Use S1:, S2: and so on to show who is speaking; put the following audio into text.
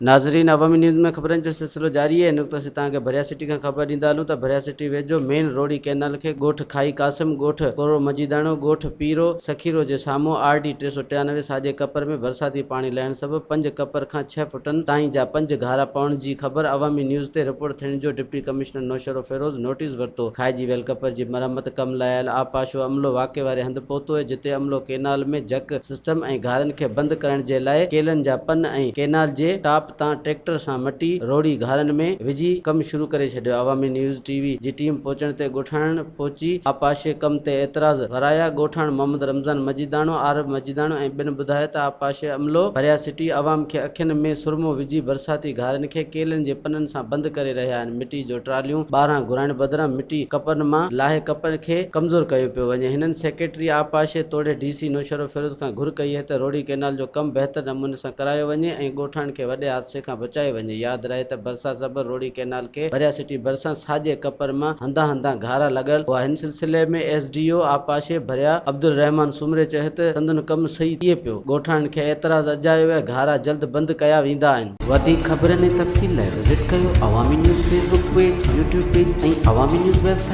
S1: नाज़रीन, अवामी न्यूज़ में खबरनि जो सिलसिलो जारी है। नुक़्ता से तव्हांखे भरिया सिटी खां ख़बर ॾींदा हलूं त भरिया सिटी वेझो मेन रोडी कैनाल खे ॻोठ खाई कासिम, ॻोठ कोरो मजीदाणो, ॻोठ पीरो सखीरो जे साम्हूं RD 393 साॼे कपर में बरसाती पाणी लहण सबबि 5 कपर खां 6 फुटनि ताईं जा 5 घारा पवण जी ख़बर अवामी न्यूज़ ते रिपोर्ट थियण जो deputy commissioner Naushahro Feroz notice वरितो। खाइजी वियल कपर जी मरम्मत कम लाइ आयल आपाशो अमलो वाक़े वारे हंधि पहुतो आहे, जिते अमलो कैनाल में जक सिस्टम ऐं घारनि खे बंदि करण जे लाइ केलनि जा पन ऐं कैनाल जे टॉप तां ट्रैक्टर सां मटी रोड़ी घारनि में विझी कम शुरू करे छॾियो। अवामी न्यूज़ टीवी जी टीम पहुचण ते ॻोठाणन पहुची आपाशे कम ते एतराज़ वराया। ॻोठाण मोहम्मद रमज़ान मजीदाणो, आरब मजीदाणो ऐं ॿिनि ॿुधायो त आपाशे अमलो भरिया सिटी अवाम खे अखियुनि में सुरमो विझी बरसाती घारनि खे केलनि जे पननि सां बंदि करे रहिया आहिनि। मिटी जो ट्रालियूं 12 घुराइण बदिरां मिटी कपनि मां लाहे कपनि खे कमज़ोर कयो पियो वञे। हिननि सेक्रेटरी आपाशे तोड़े DC नौशरो फिरोज़ खां घुर कई है त रोड़ी कैनाल जो कम बहितर नमूने सां करायो वञे ऐं ॻोठाण खे वॾे हादसे खां बचायो वञे। यादि रहे त बरसात सबबि रोड़ी कैनाल खे भरिया सिटी भरिसां साॼे कपर मां हंधा हंधा घारा लॻल हुआ। हिन सिलसिले में SDO आपाशे भरिया अब्दुल रहमान सुमरे चयो त संदन कम सही थिए पियो। ॻोठाण खे एतराज़ अजायो आहे, घारा जल्द बंदि कया वेंदा आहिनि। वधीक ख़बरनि ऐं तफ़सील लाइ विज़िट कयो अवामी news Facebook page, YouTube page ऐं अवामी न्यूज़ वेबसाइट।